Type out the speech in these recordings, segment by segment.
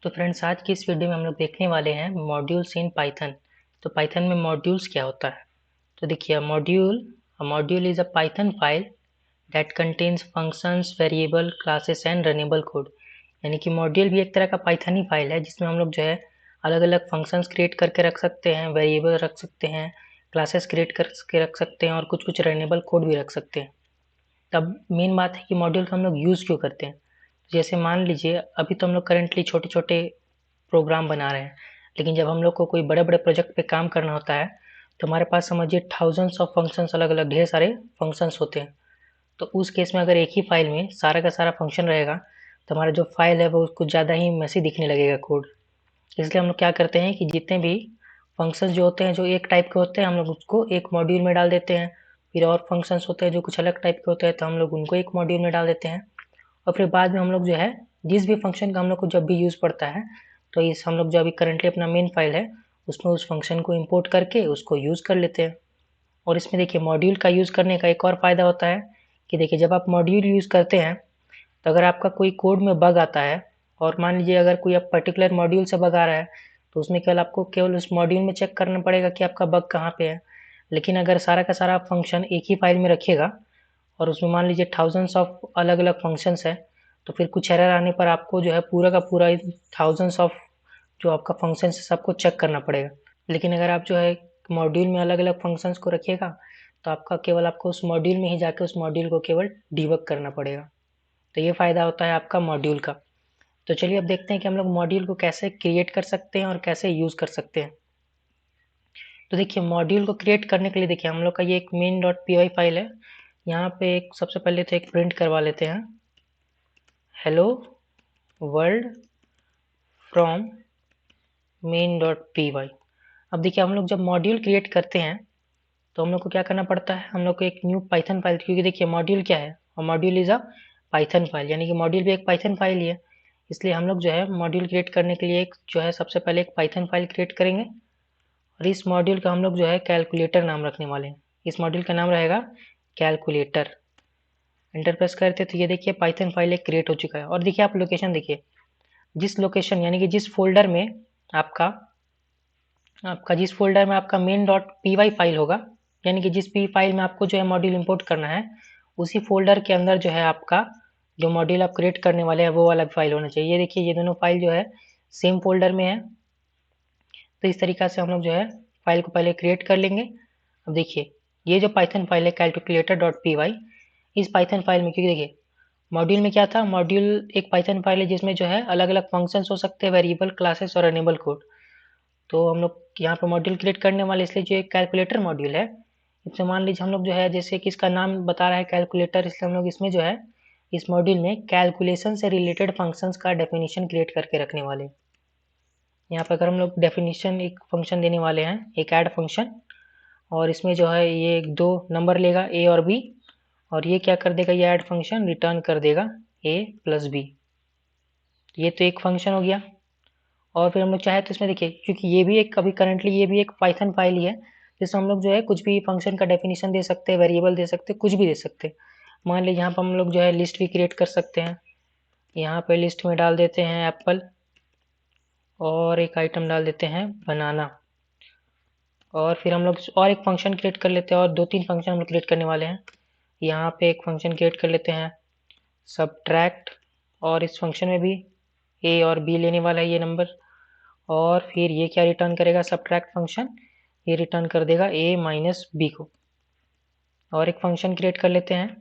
तो फ्रेंड्स आज की इस वीडियो में हम लोग देखने वाले हैं मॉड्यूल्स इन पाइथन। तो पाइथन में मॉड्यूल्स क्या होता है। तो देखिए module is a Python file that contains functions variable classes and runnable code. यानी कि मॉड्यूल भी एक तरह का पाइथन ही फाइल है जिसमें हम लोग जो है अलग अलग फंक्शंस क्रिएट करके रख सकते हैं, वेरिएबल रख सकते हैं, क्लासेस क्रिएट करके रख सकते हैं और कुछ कुछ रनेबल कोड भी रख सकते हैं। तब मेन बात है कि मॉड्यूल का हम लोग यूज़ क्यों करते हैं। जैसे मान लीजिए अभी तो हम लोग करेंटली छोटे छोटे प्रोग्राम बना रहे हैं, लेकिन जब हम लोग को कोई बड़े बड़े प्रोजेक्ट पे काम करना होता है तो हमारे पास समझिए थाउजेंड्स ऑफ फंक्शंस, अलग अलग ढेर सारे फंक्शंस होते हैं। तो उस केस में अगर एक ही फाइल में सारा का सारा फंक्शन रहेगा तो हमारा जो फाइल है वो कुछ ज़्यादा ही मेसी दिखने लगेगा कोड। इसलिए हम लोग क्या करते हैं कि जितने भी फंक्शंस जो होते हैं जो एक टाइप के होते हैं हम लोग उसको एक मॉड्यूल में डाल देते हैं। फिर और फंक्शंस होते हैं जो कुछ अलग टाइप के होते हैं तो हम लोग उनको एक मॉड्यूल में डाल देते हैं। और फिर बाद में हम लोग जो है जिस भी फंक्शन का हम लोग को जब भी यूज़ पड़ता है तो इस हम लोग जो अभी करंटली अपना मेन फाइल है उसमें उस फंक्शन को इंपोर्ट करके उसको यूज़ कर लेते हैं। और इसमें देखिए मॉड्यूल का यूज़ करने का एक और फ़ायदा होता है कि देखिए जब आप मॉड्यूल यूज़ करते हैं तो अगर आपका कोई कोड में बग आता है और मान लीजिए अगर कोई आप पर्टिकुलर मॉड्यूल से बग आ रहा है तो उसमें केवल आपको केवल उस मॉड्यूल में चेक करना पड़ेगा कि आपका बग कहाँ पे है। लेकिन अगर सारा का सारा फंक्शन एक ही फाइल में रखिएगा और उसमें मान लीजिए थाउजेंड्स ऑफ अलग अलग फंक्शंस है तो फिर कुछ एरर आने पर आपको जो है पूरा का पूरा थाउजेंड्स ऑफ जो आपका फंक्शंस है सबको चेक करना पड़ेगा। लेकिन अगर आप जो है मॉड्यूल में अलग अलग फंक्शंस को रखिएगा तो आपको उस मॉड्यूल में ही जाके उस मॉड्यूल को केवल डिबग करना पड़ेगा। तो ये फ़ायदा होता है आपका मॉड्यूल का। तो चलिए अब देखते हैं कि हम लोग मॉड्यूल को कैसे क्रिएट कर सकते हैं और कैसे यूज़ कर सकते हैं। तो देखिए मॉड्यूल को क्रिएट करने के लिए देखिए हम लोग का ये एक main.py फाइल है। यहाँ पे एक सबसे पहले तो एक प्रिंट करवा लेते हैं, हेलो वर्ल्ड फ्रॉम main.py। अब देखिए हम लोग जब मॉड्यूल क्रिएट करते हैं तो हम लोग को क्या करना पड़ता है, हम लोग को एक न्यू पाइथन फाइल, क्योंकि देखिए मॉड्यूल क्या है और module is a Python file, यानी कि मॉड्यूल भी एक पाइथन फाइल ही है। इसलिए हम लोग जो है मॉड्यूल क्रिएट करने के लिए एक जो है सबसे पहले एक पाइथन फाइल क्रिएट करेंगे और इस मॉड्यूल का हम लोग जो है कैलकुलेटर नाम रखने वाले हैं। इस मॉड्यूल का नाम रहेगा कैलकुलेटर। एंटर प्रेस करते तो ये देखिए पाइथन फाइल एक क्रिएट हो चुका है। और देखिए आप लोकेशन देखिए, जिस लोकेशन यानी कि जिस फोल्डर में आपका आपका जिस फोल्डर में आपका main.py फाइल होगा, यानी कि जिस भी फाइल में आपको जो है मॉड्यूल इंपोर्ट करना है उसी फोल्डर के अंदर जो है आपका जो मॉड्यूल आप क्रिएट करने वाले हैं वो वाला फाइल होना चाहिए। ये देखिए ये दोनों फाइल जो है सेम फोल्डर में है। तो इस तरीक़ा से हम लोग जो है फाइल को पहले क्रिएट कर लेंगे। अब देखिए ये जो पाइथन फाइल है calculator.py, इस पाइथन फाइल में क्योंकि देखिए मॉड्यूल में क्या था, मॉड्यूल एक पाइथन फाइल है जिसमें जो है अलग अलग फंक्शंस हो सकते हैं, वेरिएबल, क्लासेस और अनेबल कोड। तो हम लोग यहाँ पर मॉड्यूल क्रिएट करने वाले इसलिए जो एक कैलकुलेटर मॉड्यूल है इसमें मान लीजिए हम लोग जो है जैसे कि इसका नाम बता रहा है कैलकुलेटर, इसलिए हम लोग इसमें जो है इस मॉड्यूल में कैलकुलेशन से रिलेटेड फंक्शंस का डेफिनेशन क्रिएट करके रखने वाले। यहाँ पर अगर हम लोग डेफिनेशन एक फंक्शन देने वाले हैं, एक ऐड फंक्शन, और इसमें जो है ये दो नंबर लेगा ए और बी, और ये क्या कर देगा, ये ऐड फंक्शन रिटर्न कर देगा ए प्लस बी। ये तो एक फंक्शन हो गया। और फिर हम लोग चाहे तो इसमें देखिए क्योंकि ये भी एक अभी करंटली ये भी एक पाइथन फाइल ही है जिसमें हम लोग जो है कुछ भी फंक्शन का डेफिनेशन दे सकते हैं, वेरिएबल दे सकते हैं, कुछ भी दे सकते हैं। मान लीजिए यहाँ पर हम लोग जो है लिस्ट भी क्रिएट कर सकते हैं। यहाँ पे लिस्ट में डाल देते हैं एप्पल और एक आइटम डाल देते हैं बनाना। और फिर हम लोग और एक फंक्शन क्रिएट कर लेते हैं और दो तीन फंक्शन हम लोग क्रिएट करने वाले हैं। यहाँ पे एक फंक्शन क्रिएट कर लेते हैं सबट्रैक्ट, और इस फंक्शन में भी ए और बी लेने वाला है ये नंबर। और फिर ये क्या रिटर्न करेगा, सबट्रैक्ट फंक्शन ये रिटर्न कर देगा ए माइनस बी को। और एक फंक्शन क्रिएट कर लेते हैं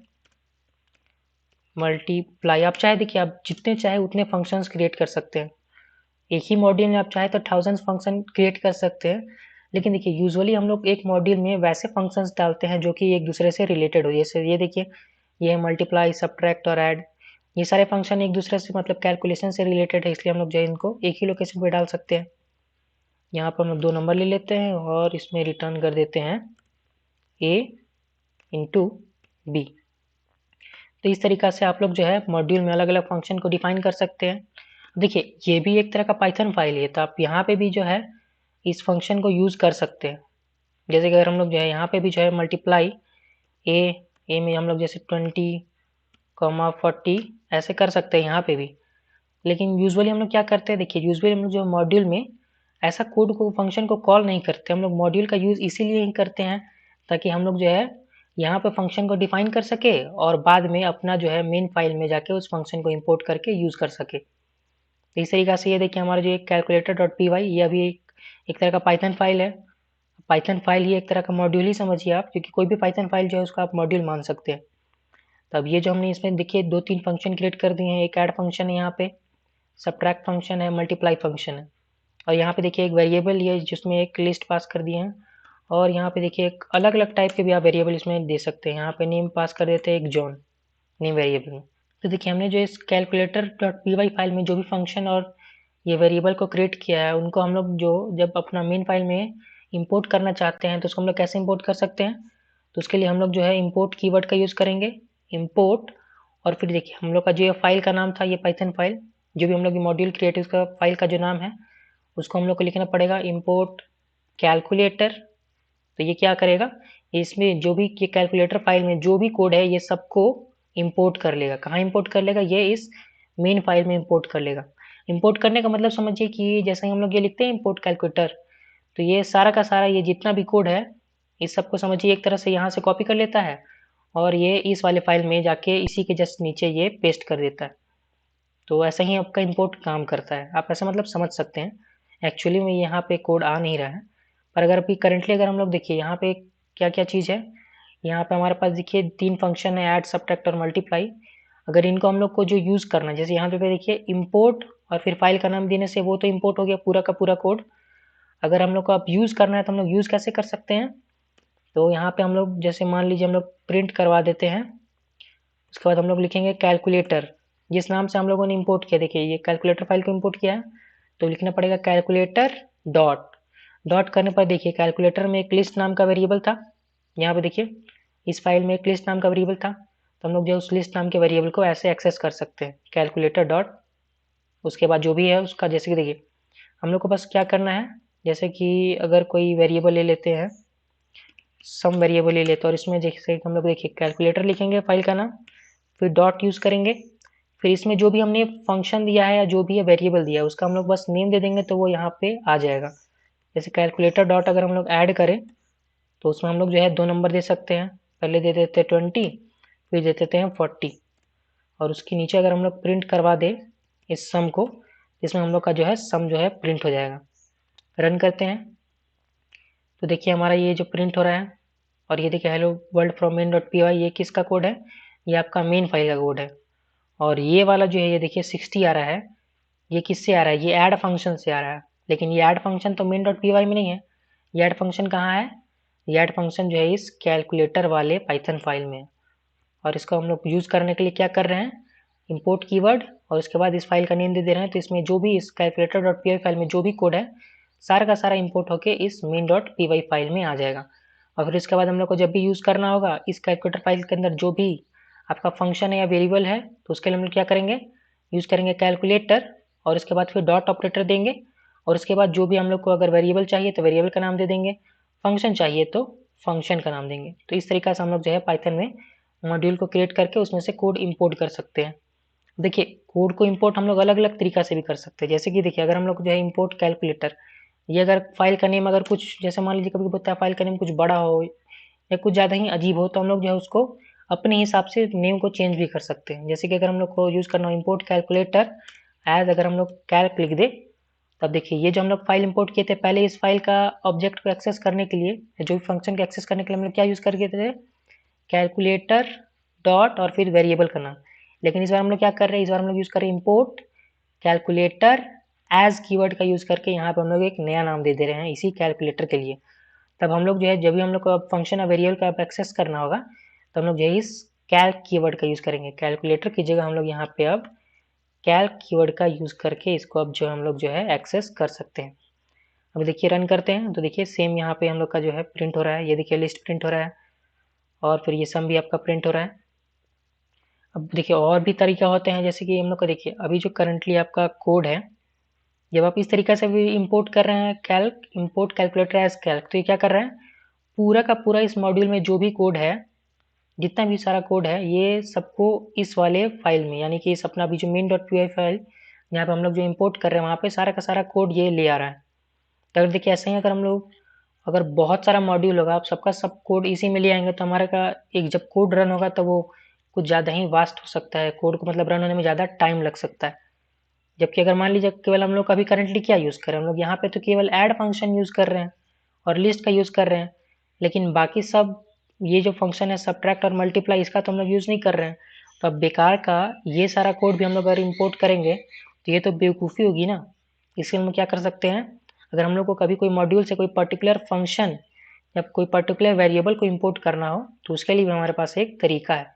मल्टीप्लाई। आप चाहे देखिए आप जितने चाहे उतने फंक्शंस क्रिएट कर सकते हैं। एक ही मॉड्यूल में आप चाहे तो थाउजेंड्स फंक्शन क्रिएट कर सकते हैं। लेकिन देखिए यूजुअली हम लोग एक मॉड्यूल में वैसे फंक्शंस डालते हैं जो कि एक दूसरे से रिलेटेड हो। जैसे ये देखिए ये है मल्टीप्लाई, सबट्रैक्ट और ऐड। ये सारे फंक्शन एक दूसरे से मतलब कैलकुलेशन से रिलेटेड है, इसलिए हम लोग जो है इनको एक ही लोकेशन पे डाल सकते हैं। यहाँ पर हम लोग दो नंबर ले लेते हैं और इसमें रिटर्न कर देते हैं ए इंटू बी। तो इस तरीक़ा से आप लोग जो है मॉड्यूल में अलग अलग फंक्शन को डिफाइन कर सकते हैं। देखिए ये भी एक तरह का पाइथन फाइल है तो आप यहाँ पे भी जो है इस फंक्शन को यूज़ कर सकते हैं। जैसे कि अगर हम लोग जो है यहाँ पे भी जो है मल्टीप्लाई ए में हम लोग जैसे 20, 40 ऐसे कर सकते हैं यहाँ पे भी। लेकिन यूजुअली हम लोग क्या करते हैं, देखिए यूजुअली हम लोग जो मॉड्यूल में ऐसा कोड को फंक्शन को कॉल नहीं करते, हम लोग मॉड्यूल का यूज़ इसीलिए ही करते हैं ताकि हम लोग जो है यहाँ पे फंक्शन को डिफाइन कर सके और बाद में अपना जो है मेन फाइल में जाके उस फंक्शन को इंपोर्ट करके यूज़ कर सके। तो इस तरीक़े से ये देखिए हमारा जो एक कैलकुलेटर डॉट पी वाई, ये अभी एक तरह का पाइथन फाइल है। पाइथन फाइल ये एक तरह का मॉड्यूल ही समझिए आप, क्योंकि कोई भी पाइथन फाइल जो है उसका आप मॉड्यूल मान सकते हैं। तो अब ये जो हमने इसमें देखिए 2-3 फंक्शन क्रिएट कर दिए हैं। एक ऐड फंक्शन है यहाँ पे, सब्ट्रैक्ट फंक्शन है, मल्टीप्लाई फंक्शन है, और यहाँ पे देखिए एक वेरिएबल ये जिसमें एक लिस्ट पास कर दिए हैं, और यहाँ पे देखिए एक अलग अलग टाइप के भी आप वेरिएबल इसमें दे सकते हैं। यहाँ पे नेम पास कर देते हैं एक जॉन नेम वेरिएबल में। तो देखिए हमने जो इस calculator dot P Y file में जो भी फंक्शन और ये वेरिएबल को क्रिएट किया है, उनको हम लोग जो जब अपना मेन फाइल में इंपोर्ट करना चाहते हैं तो उसको हम लोग कैसे इंपोर्ट कर सकते हैं। तो उसके लिए हम लोग जो है इंपोर्ट कीवर्ड का यूज़ करेंगे, इंपोर्ट, और फिर देखिए हम लोग का जो ये फाइल का नाम था, ये पाइथन फाइल जो भी हम लोग मॉड्यूल क्रिएट उसका फाइल का जो नाम है उसको हम लोग को लिखना पड़ेगा इंपोर्ट कैलकुलेटर। तो ये क्या करेगा, इसमें जो भी ये कैलकुलेटर फाइल में जो भी कोड है ये सबको इंपोर्ट कर लेगा। कहाँ इंपोर्ट कर लेगा, ये इस मेन फाइल में इंपोर्ट कर लेगा। इंपोर्ट करने का मतलब समझिए कि जैसे हम लोग ये लिखते हैं इंपोर्ट कैलकुलेटर, तो ये सारा का सारा ये जितना भी कोड है इस सबको समझिए एक तरह से यहाँ से कॉपी कर लेता है और ये इस वाले फाइल में जाके इसी के जस्ट नीचे ये पेस्ट कर देता है। तो ऐसा ही आपका इंपोर्ट काम करता है, आप ऐसा मतलब समझ सकते हैं। एक्चुअली में यहाँ पे कोड आ नहीं रहा है, पर अगर अभी करंटली अगर हम लोग देखिए यहाँ पे क्या क्या चीज़ है, यहाँ पे हमारे पास देखिए 3 फंक्शन है, ऐड, सब्ट्रैक्ट और मल्टीप्लाई। अगर इनको हम लोग को जो यूज़ करना है, जैसे यहाँ पे देखिए इंपोर्ट और फिर फाइल का नाम देने से वो तो इंपोर्ट हो गया पूरा का पूरा कोड। अगर हम लोग को अब यूज़ करना है तो हम लोग यूज़ कैसे कर सकते हैं, तो यहाँ पे हम लोग जैसे मान लीजिए हम लोग प्रिंट करवा देते हैं, उसके बाद हम लोग लिखेंगे कैलकुलेटर, जिस नाम से हम लोगों ने इंपोर्ट किया। देखिए ये कैलकुलेटर फाइल को इंपोर्ट किया है तो लिखना पड़ेगा कैलकुलेटर डॉट। डॉट करने पर देखिए कैलकुलेटर में एक लिस्ट नाम का वेरिएबल था, यहाँ पे देखिए इस फाइल में एक लिस्ट नाम का वेरिएबल था, तो हम लोग जो उस लिस्ट नाम के वेरिएबल को ऐसे एक्सेस कर सकते हैं, कैलकुलेटर डॉट, उसके बाद जो भी है उसका, जैसे कि देखिए हम लोग को बस क्या करना है, जैसे कि अगर कोई वेरिएबल ले लेते हैं, सम वेरिएबल ले लेते हैं, और इसमें जैसे हम लोग देखिए कैलकुलेटर लिखेंगे फाइल का नाम, फिर डॉट यूज़ करेंगे, फिर इसमें जो भी हमने फंक्शन दिया है या जो भी है वेरिएबल दिया है उसका हम लोग बस नेम दे देंगे तो वो यहाँ पे आ जाएगा। जैसे कैलकुलेटर डॉट अगर हम लोग ऐड करें तो उसमें हम लोग जो है 2 नंबर दे सकते हैं, पहले दे देते हैं 20, फिर दे देते हैं 40, और उसके नीचे अगर हम लोग प्रिंट करवा दें इस सम को, इसमें हम लोग का जो है सम जो है प्रिंट हो जाएगा। रन करते हैं तो देखिए हमारा ये जो प्रिंट हो रहा है, और ये देखिए hello world from main dot P Y, ये किसका कोड है, ये आपका मेन फाइल का कोड है। और ये वाला जो है ये देखिए 60 आ रहा है, ये किससे आ रहा है, ये ऐड फंक्शन से आ रहा है, लेकिन ये ऐड फंक्शन तो मेन डॉट पी वाई में नहीं है। ये ऐड फंक्शन कहाँ है, ये ऐड फंक्शन जो है इस कैलकुलेटर वाले पाइथन फाइल में है, और इसको हम लोग यूज़ करने के लिए क्या कर रहे हैं, इंपोर्ट कीवर्ड, और उसके बाद इस फाइल का नेम दे दे रहे हैं। तो इसमें जो भी इस calculator dot P Y file में जो भी कोड है सारा का सारा इंपोर्ट होके इस main dot P Y file में आ जाएगा। और फिर इसके बाद हम लोग को जब भी यूज़ करना होगा इस कैलकुलेटर फाइल के अंदर जो भी आपका फंक्शन है या वेरिएबल है, तो उसके लिए हम लोग क्या करेंगे, यूज़ करेंगे कैलकुलेटर, और इसके बाद फिर डॉट ऑपरेटर देंगे, और उसके बाद जो भी हम लोग को अगर वेरिएबल चाहिए तो वेरिएबल का नाम दे देंगे, फंक्शन चाहिए तो फंक्शन का नाम देंगे। तो इस तरीके से हम लोग जो है पाइथन में मॉड्यूल को क्रिएट करके उसमें से कोड इंपोर्ट कर सकते हैं। देखिए कोड को इंपोर्ट हम लोग अलग अलग तरीका से भी कर सकते हैं, जैसे कि देखिए अगर हम लोग जो है इंपोर्ट कैलकुलेटर, ये अगर फाइल का नेम अगर कुछ जैसे मान लीजिए कभी होता है फाइल का नेम कुछ बड़ा हो या कुछ ज़्यादा ही अजीब हो, तो हम लोग जो है उसको अपने हिसाब से नेम को चेंज भी कर सकते हैं। जैसे कि अगर हम लोग को यूज़ करना हो इंपोर्ट कैलकुलेटर एज, अगर हम लोग कैल्क लिख दे, तब देखिए ये जो हम लोग फाइल इंपोर्ट किए थे पहले, इस फाइल का ऑब्जेक्ट को एक्सेस करने के लिए, जो भी फंक्शन को एक्सेस करने के लिए हम लोग क्या यूज़ करके थे, कैलकुलेटर डॉट और फिर वेरिएबल का नाम। लेकिन इस बार हम लोग क्या कर रहे हैं, इस बार हम लोग यूज़ कर रहे हैं इंपोर्ट कैलकुलेटर एज कीवर्ड का यूज़ करके यहाँ पे हम लोग एक नया नाम दे दे रहे हैं इसी कैलकुलेटर के लिए। तब हम लोग जो है जब भी हम लोग को फंक्शन या वेरिएबल का एक्सेस करना होगा तो हम लोग जो है इस कैल्क कीवर्ड का यूज़ करेंगे। कैलकुलेटर की जगह हम लोग यहाँ पे अब कैल्क कीवर्ड का यूज़ करके इसको अब जो हम लोग जो है एक्सेस कर सकते हैं। अब देखिए रन करते हैं तो देखिए सेम यहाँ पे हम लोग का जो है प्रिंट हो रहा है, ये देखिए लिस्ट प्रिंट हो रहा है, और फिर ये सम भी आपका प्रिंट हो रहा है। अब देखिए और भी तरीका होते हैं, जैसे कि हम लोग को देखिए अभी जो करंटली आपका कोड है, जब आप इस तरीके से भी इंपोर्ट कर रहे हैं calc, import calculator as calc, तो ये क्या कर रहे हैं, पूरा का पूरा इस मॉड्यूल में जो भी कोड है, जितना भी सारा कोड है, ये सबको इस वाले फाइल में, यानी कि इस अपना अभी जो main dot P Y file यहाँ पे हम लोग जो इंपोर्ट कर रहे हैं वहाँ पे सारा का सारा कोड ये ले आ रहा है। तो अगर देखिए ऐसे ही अगर हम लोग अगर बहुत सारा मॉड्यूल होगा, आप सबका सब कोड इसी में ले आएंगे तो हमारे का एक जब कोड रन होगा तो वो कुछ ज़्यादा ही वास्ट हो सकता है, कोड को मतलब रन होने में ज़्यादा टाइम लग सकता है। जबकि अगर मान लीजिए केवल हम लोग अभी करंटली क्या यूज़ कर रहे हैं, हम लोग यहाँ पे तो केवल ऐड फंक्शन यूज़ कर रहे हैं और लिस्ट का यूज़ कर रहे हैं, लेकिन बाकी सब ये जो फंक्शन है सब्ट्रैक्ट और मल्टीप्लाई इसका तो हम लोग यूज़ नहीं कर रहे हैं। तो अब बेकार का ये सारा कोड भी हम लोग अगर इम्पोर्ट करेंगे तो ये तो बेवकूफ़ी होगी ना। इसलिए हम लोग क्या कर सकते हैं, अगर हम लोग को कभी कोई मॉड्यूल से कोई पर्टिकुलर फंक्शन या कोई पर्टिकुलर वेरिएबल को इम्पोर्ट करना हो तो उसके लिए भी हमारे पास एक तरीका है।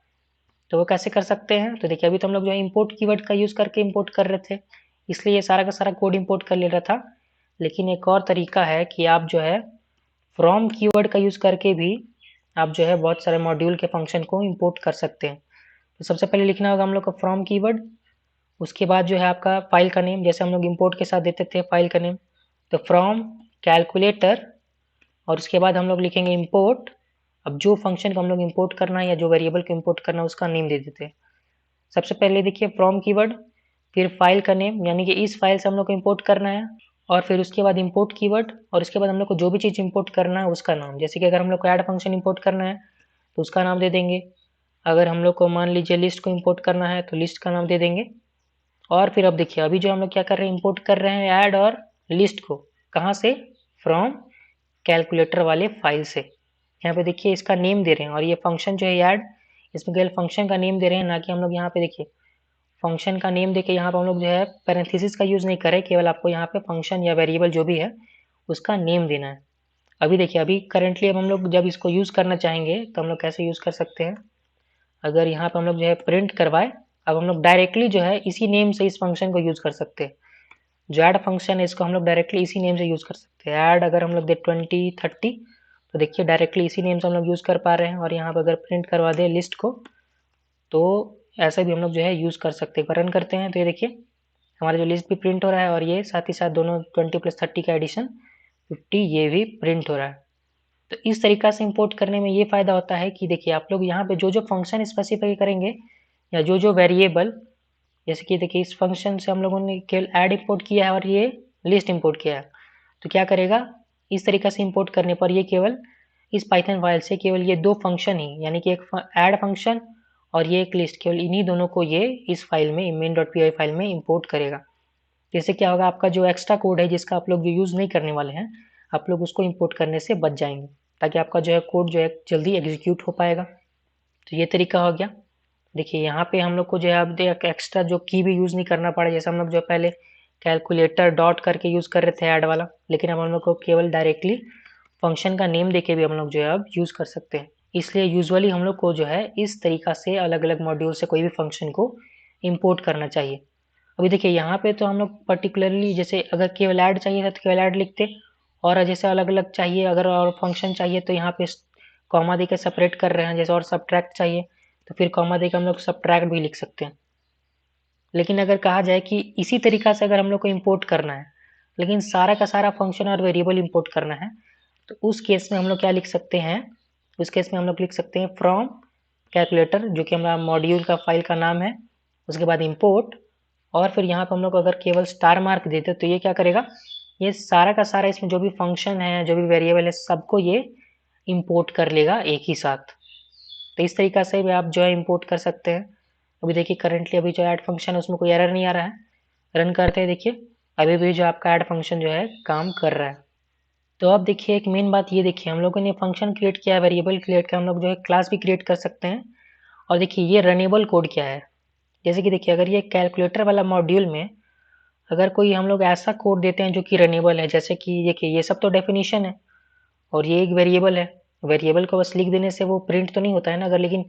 तो वो कैसे कर सकते हैं, तो देखिए अभी तो हम लोग जो है इम्पोर्ट कीवर्ड का यूज़ करके इम्पोर्ट कर रहे थे, इसलिए ये सारा का सारा कोड इम्पोर्ट कर ले रहा था। लेकिन एक और तरीका है कि आप जो है फ्रॉम कीवर्ड का यूज़ करके भी आप जो है बहुत सारे मॉड्यूल के फंक्शन को इम्पोर्ट कर सकते हैं। तो सबसे पहले लिखना होगा हम लोग को फ्रॉम कीवर्ड, उसके बाद जो है आपका फाइल का नेम, जैसे हम लोग इम्पोर्ट के साथ देते थे फाइल का नेम, तो फ्रॉम कैलकुलेटर, और उसके बाद हम लोग लिखेंगे इम्पोर्ट। अब जो फंक्शन को हम लोग इम्पोर्ट करना है या जो वेरिएबल को इम्पोर्ट करना है उसका नेम दे देते हैं। सबसे पहले देखिए फ्रॉम कीवर्ड, फिर फाइल का नेम यानी कि इस फाइल से हम लोग को इम्पोर्ट करना है, और फिर उसके बाद इम्पोर्ट कीवर्ड, और उसके बाद हम लोग को जो भी चीज़ इम्पोर्ट करना है उसका नाम। जैसे कि अगर हम लोग को ऐड फंक्शन इम्पोर्ट करना है तो उसका नाम दे देंगे, अगर हम लोग को मान लीजिए लिस्ट को इम्पोर्ट करना है तो लिस्ट का नाम दे देंगे। और फिर अब देखिए अभी जो हम लोग क्या कर रहे हैं, इम्पोर्ट कर रहे हैं ऐड और लिस्ट को, कहाँ से, फ्रॉम कैलकुलेटर वाले फाइल से। यहाँ पे देखिए इसका नेम दे रहे हैं, और ये फंक्शन जो है ऐड, इसमें केवल फंक्शन का नेम दे रहे हैं, ना कि हम लोग यहाँ पे देखिए फंक्शन का नेम देके यहाँ पे हम लोग जो है पैरेंथेसिस का यूज़ नहीं करें, केवल आपको यहाँ पे फंक्शन या वेरिएबल जो भी है उसका नेम देना है। अभी देखिए अभी करेंटली अब हम लोग जब इसको यूज़ करना चाहेंगे तो हम लोग कैसे यूज़ कर सकते हैं, अगर यहाँ पे हम लोग जो है प्रिंट करवाए, अब हम लोग डायरेक्टली जो है इसी नेम से इस फंक्शन को यूज़ कर सकते हैं। जो ऐड फंक्शन है इसको हम लोग डायरेक्टली इसी नेम से यूज़ कर सकते हैं। ऐड अगर हम लोग दे 2030 तो देखिए डायरेक्टली इसी नेम से हम लोग यूज़ कर पा रहे हैं, और यहाँ पर अगर प्रिंट करवा दे लिस्ट को तो ऐसा भी हम लोग जो है यूज़ कर सकते हैं। रन करते हैं तो ये देखिए हमारा जो लिस्ट भी प्रिंट हो रहा है, और ये साथ ही साथ दोनों 20+30 का एडिशन 50 ये भी प्रिंट हो रहा है। तो इस तरीका से इंपोर्ट करने में ये फ़ायदा होता है कि देखिए आप लोग यहाँ पे जो जो फंक्शन स्पेसिफाई करेंगे या जो जो वेरिएबल, जैसे कि देखिए इस फंक्शन से हम लोगों ने केवल ऐड इंपोर्ट किया है और ये लिस्ट इंपोर्ट किया है, तो क्या करेगा, इस तरीका से इंपोर्ट करने पर ये केवल इस पाइथन फाइल से केवल ये दो फंक्शन ही, यानी कि एक ऐड फंक्शन और ये एक लिस्ट, केवल इन्हीं दोनों को ये इस फाइल में main.py फाइल में इंपोर्ट करेगा। जैसे क्या होगा, आपका जो एक्स्ट्रा कोड है जिसका आप लोग जो यूज़ नहीं करने वाले हैं, आप लोग उसको इंपोर्ट करने से बच जाएंगे, ताकि आपका जो है कोड जो है जल्दी एग्जीक्यूट हो पाएगा। तो ये तरीका हो गया। देखिए यहाँ पे हम लोग को जो है अब एक्स्ट्रा जो की भी यूज़ नहीं करना पड़ा, जैसे हम लोग जो पहले कैलकुलेटर डॉट करके यूज़ कर रहे थे ऐड वाला, लेकिन अब हम लोग को केवल डायरेक्टली फंक्शन का नेम देके भी हम लोग जो है अब यूज़ कर सकते हैं। इसलिए यूजुअली हम लोग को जो है इस तरीका से अलग अलग मॉड्यूल से कोई भी फंक्शन को इम्पोर्ट करना चाहिए। अभी देखिए यहाँ पे तो हम लोग पर्टिकुलरली जैसे अगर केवल ऐड चाहिए था तो केवल ऐड लिखते, और जैसे अलग अलग चाहिए अगर और फंक्शन चाहिए तो यहाँ पे कॉमा दे के सेपरेट कर रहे हैं, जैसे और सब्ट्रैक्ट चाहिए तो फिर कॉमा दे के हम लोग सब्ट्रैक्ट भी लिख सकते हैं। लेकिन अगर कहा जाए कि इसी तरीका से अगर हम लोग को इम्पोर्ट करना है लेकिन सारा का सारा फंक्शन और वेरिएबल इम्पोर्ट करना है, तो उस केस में हम लोग क्या लिख सकते हैं, उस केस में हम लोग लिख सकते हैं फ्रॉम कैलकुलेटर, जो कि हमारा मॉड्यूल का फाइल का नाम है, उसके बाद इम्पोर्ट, और फिर यहाँ पर हम लोग अगर केवल स्टार मार्क देते तो ये क्या करेगा, ये सारा का सारा इसमें जो भी फंक्शन है जो भी वेरिएबल है सबको ये इंपोर्ट कर लेगा एक ही साथ। तो इस तरीका से भी आप जो है इंपोर्ट कर सकते हैं। अभी देखिए करंटली अभी जो ऐड फंक्शन है उसमें कोई एरर नहीं आ रहा है, रन करते हैं देखिए अभी भी जो आपका ऐड फंक्शन जो है काम कर रहा है। तो अब देखिए एक मेन बात ये देखिए, हम लोगों ने फंक्शन क्रिएट किया है, वेरिएबल क्रिएट किया, हम लोग जो है क्लास भी क्रिएट कर सकते हैं। और देखिए ये रनेबल कोड क्या है, जैसे कि देखिए अगर ये कैलकुलेटर वाला मॉड्यूल में अगर कोई हम लोग ऐसा कोड देते हैं जो कि रनेबल है, जैसे कि देखिए ये सब तो डेफिनेशन है और ये एक वेरिएबल है, वेरिएबल को बस लिख देने से वो प्रिंट तो नहीं होता है ना, अगर लेकिन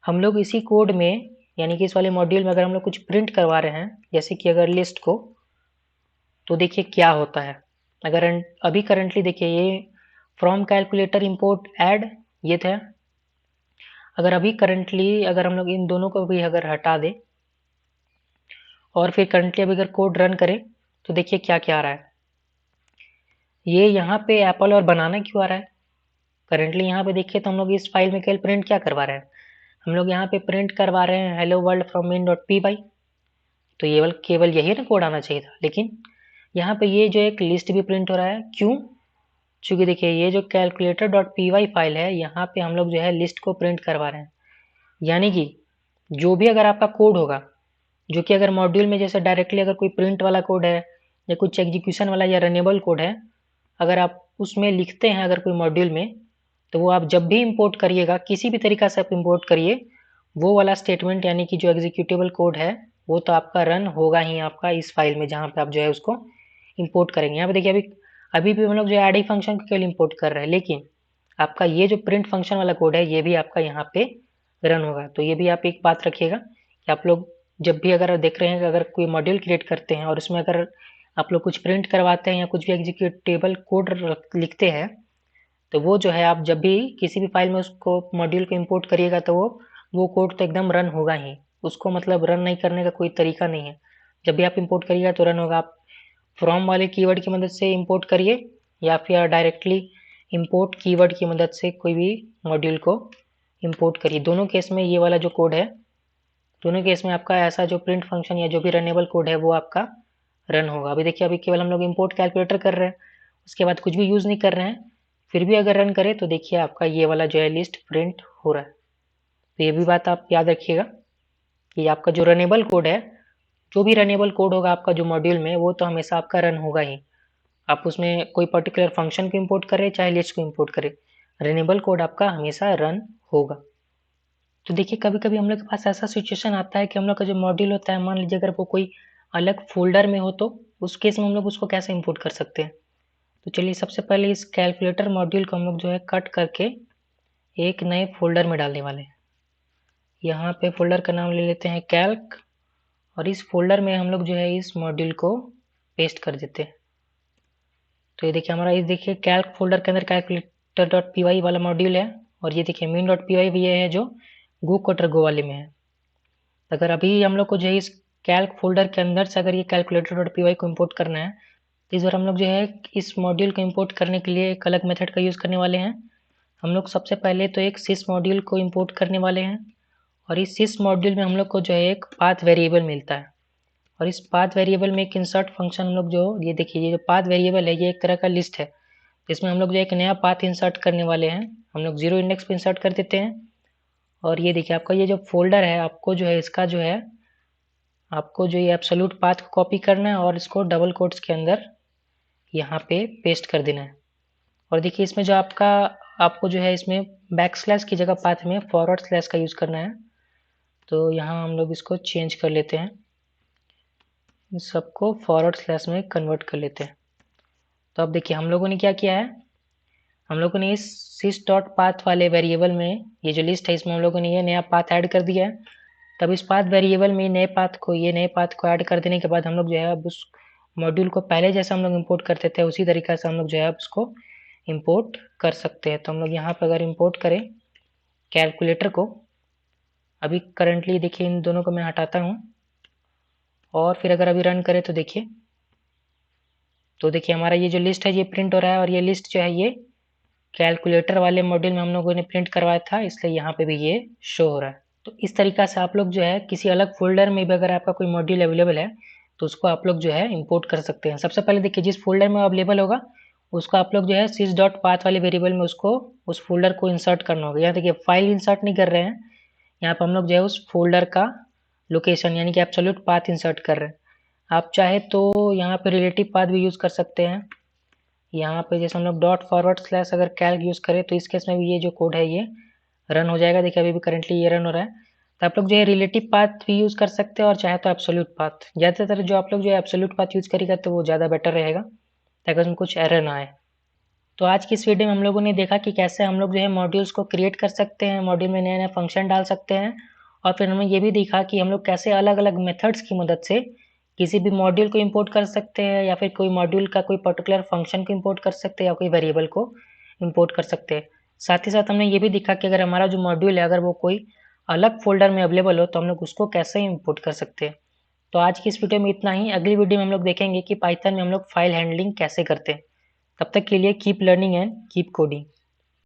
हम लोग इसी कोड में यानी कि इस वाले मॉड्यूल में अगर हम लोग कुछ प्रिंट करवा रहे हैं जैसे कि अगर लिस्ट को, तो देखिए क्या होता है। अगर अभी करंटली देखिए ये फ्रॉम कैलकुलेटर इंपोर्ट ऐड ये था, अगर अभी करंटली अगर हम लोग इन दोनों को भी अगर हटा दें और फिर करंटली अभी अगर कोड रन करें तो देखिए क्या क्या आ रहा है, ये यहाँ पे एप्पल और बनाना क्यों आ रहा है। करंटली यहाँ पे देखिए तो हम लोग इस फाइल में केवल प्रिंट क्या करवा रहे हैं, हम लोग यहाँ पे प्रिंट करवा रहे हैं हेलो वर्ल्ड फ्रॉम main.py। तो ये केवल यही ना कोड आना चाहिए था, लेकिन यहाँ पे ये जो एक लिस्ट भी प्रिंट हो रहा है। क्यों? चूँकि देखिए ये जो calculator.py फाइल है, यहाँ पे हम लोग जो है लिस्ट को प्रिंट करवा रहे हैं। यानी कि जो भी अगर आपका कोड होगा, जो कि अगर मॉड्यूल में जैसे डायरेक्टली अगर कोई प्रिंट वाला कोड है या कुछ एग्जीक्यूशन वाला या रनेबल कोड है, अगर आप उसमें लिखते हैं अगर कोई मॉड्यूल में, तो वो आप जब भी इंपोर्ट करिएगा, किसी भी तरीका से आप इंपोर्ट करिए, वो वाला स्टेटमेंट यानी कि जो एग्जीक्यूटेबल कोड है वो तो आपका रन होगा ही आपका इस फाइल में, जहाँ पे आप जो है उसको इंपोर्ट करेंगे। यहाँ पे देखिए अभी भी हम लोग जो है एड फंक्शन को केवल इंपोर्ट कर रहे हैं, लेकिन आपका ये जो प्रिंट फंक्शन वाला कोड है ये भी आपका यहाँ पे रन होगा। तो ये भी आप एक बात रखिएगा कि आप लोग जब भी अगर देख रहे हैं कि अगर कोई मॉड्यूल क्रिएट करते हैं और उसमें अगर आप लोग कुछ प्रिंट करवाते हैं या कुछ भी एग्जीक्यूटेबल कोड लिखते हैं, तो वो जो है आप जब भी किसी भी फाइल में उसको मॉड्यूल को इंपोर्ट करिएगा तो वो कोड तो एकदम रन होगा ही। उसको मतलब रन नहीं करने का कोई तरीका नहीं है। जब भी आप इंपोर्ट करिएगा तो रन होगा। आप फ्रॉम वाले कीवर्ड की मदद से इंपोर्ट करिए या फिर डायरेक्टली इंपोर्ट कीवर्ड की मदद से कोई भी मॉड्यूल को इंपोर्ट करिए। दोनों केस में ये वाला जो कोड है, दोनों केस में आपका ऐसा जो प्रिंट फंक्शन या जो भी रनेबल कोड है वो आपका रन होगा। अभी देखिए अभी केवल हम लोग इंपोर्ट कैलकुलेटर कर रहे हैं, उसके बाद कुछ भी यूज़ नहीं कर रहे हैं, फिर भी अगर रन करें तो देखिए आपका ये वाला जो है लिस्ट प्रिंट हो रहा है। तो ये भी बात आप याद रखिएगा कि आपका जो रनेबल कोड है, जो भी रनेबल कोड होगा आपका जो मॉड्यूल में, वो तो हमेशा आपका रन होगा ही। आप उसमें कोई पर्टिकुलर फंक्शन को इंपोर्ट करें चाहे लिस्ट को इंपोर्ट करें, रनेबल कोड आपका हमेशा रन होगा। तो देखिए कभी कभी हम लोग के पास ऐसा सिचुएशन आता है कि हम लोग का जो मॉड्यूल होता है, मान लीजिए अगर वो कोई अलग फोल्डर में हो, तो उस केस में हम लोग उसको कैसे इंपोर्ट कर सकते हैं। तो चलिए सबसे पहले इस कैलकुलेटर मॉड्यूल को हम लोग जो है कट करके एक नए फोल्डर में डालने वाले हैं। यहाँ पे फोल्डर का नाम ले लेते हैं कैल्क, और इस फोल्डर में हम लोग जो है इस मॉड्यूल को पेस्ट कर देते हैं। तो ये देखिए हमारा, इस देखिए कैल्क फोल्डर के अंदर calculator.py वाला मॉड्यूल है, और ये देखिए main.py भी है जो गो कटर गो वाले में है। अगर अभी हम लोग को जो है इस कैल्क फोल्डर के अंदर से अगर ये calculator.py को इंपोर्ट करना है, तो इस बार हम लोग जो है इस मॉड्यूल को इंपोर्ट करने के लिए एक अलग मेथड का यूज़ करने वाले हैं। हम लोग सबसे पहले तो एक sys मॉड्यूल को इंपोर्ट करने वाले हैं, और इस sys मॉड्यूल में हम लोग को जो है एक पाथ वेरिएबल मिलता है, और इस पाथ वेरिएबल में एक इंसर्ट फंक्शन हम लोग जो, ये देखिए ये जो पाथ वेरिएबल है ये एक तरह का लिस्ट है, इसमें हम लोग जो एक नया पाथ इंसर्ट करने वाले हैं। हम लोग 0 इंडेक्स पे इंसर्ट कर देते हैं, और ये देखिए आपका ये जो फोल्डर है, आपको जो है इसका जो है आपको जो ये एब्सोल्यूट पाथ को कॉपी करना है और इसको डबल कोट्स के अंदर यहाँ पे पेस्ट कर देना है। और देखिए इसमें जो आपको जो है इसमें बैकस्लैश की जगह पाथ में फॉरवर्ड स्लैश का यूज़ करना है। तो यहाँ हम लोग इसको चेंज कर लेते हैं, इस सबको फॉरवर्ड स्लैश में कन्वर्ट कर लेते हैं। तो अब देखिए हम लोगों ने क्या किया है, हम लोगों ने इस sys.path वाले वेरिएबल में ये जो लिस्ट है इसमें हम लोगों ने ये नया पाथ ऐड कर दिया है। तब इस पाथ वेरिएबल में ये नए पाथ को ऐड कर देने के बाद हम लोग जो है अब उस मॉड्यूल को पहले जैसा हम लोग इंपोर्ट करते थे उसी तरीक़ा से हम लोग जो है उसको इंपोर्ट कर सकते हैं। तो हम लोग यहाँ पर अगर इंपोर्ट करें कैलकुलेटर को, अभी करंटली देखिए इन दोनों को मैं हटाता हूँ, और फिर अगर अभी रन करें तो देखिए हमारा ये जो लिस्ट है ये प्रिंट हो रहा है, और ये लिस्ट जो है ये कैलकुलेटर वाले मॉड्यूल में हम लोगों ने प्रिंट करवाया था, इसलिए यहाँ पे भी ये शो हो रहा है। तो इस तरीक़ा से आप लोग जो है किसी अलग फोल्डर में भी अगर आपका कोई मॉड्यूल अवेलेबल है तो उसको आप लोग जो है इंपोर्ट कर सकते हैं। सबसे पहले देखिए जिस फोल्डर में अवेलेबल होगा उसको आप लोग जो है sys.path वाले वेरिएबल में उसको उस फोल्डर को इंसर्ट करना होगा। यहाँ देखिए फाइल इंसर्ट नहीं कर रहे हैं, यहाँ पर हम लोग जो है उस फोल्डर का लोकेशन यानी कि एब्सोल्यूट पाथ इंसर्ट कर रहे हैं। आप चाहे तो यहाँ पे रिलेटिव पाथ भी यूज़ कर सकते हैं। यहाँ पे जैसे हम लोग .// अगर कैल्क यूज़ करें तो इस केस में भी ये जो कोड है ये रन हो जाएगा। देखिए अभी भी करंटली ये रन हो रहा है। तो आप लोग जो है रिलेटिव पाथ भी यूज़ कर सकते हैं और चाहे तो एब्सोल्यूट पाथ। ज़्यादातर जो आप लोग जो है एब्सोल्यूट पाथ यूज़ करेगा तो वो ज़्यादा बेटर रहेगा ताकि उसमें कुछ एरर ना आए। तो आज की इस वीडियो में हम लोगों ने देखा कि कैसे हम लोग जो है मॉड्यूल्स को क्रिएट कर सकते हैं, मॉड्यूल में नए-नए फंक्शन डाल सकते हैं, और फिर हमने ये भी देखा कि हम लोग कैसे अलग-अलग मेथड्स की मदद से किसी भी मॉड्यूल को इंपोर्ट कर सकते हैं, या फिर कोई मॉड्यूल का कोई पर्टिकुलर फंक्शन को इंपोर्ट कर सकते हैं, या कोई वेरिएबल को इंपोर्ट कर सकते हैं। साथ ही साथ हमने ये भी देखा कि अगर हमारा जो मॉड्यूल है अगर वो कोई अलग फोल्डर में अवेलेबल हो तो हम लोग उसको कैसे इंपोर्ट कर सकते हैं। तो आज की इस वीडियो में इतना ही। अगली वीडियो में हम लोग देखेंगे कि पाइथन में हम लोग फाइल हैंडलिंग कैसे करते हैं। तब तक के लिए keep learning and keep coding.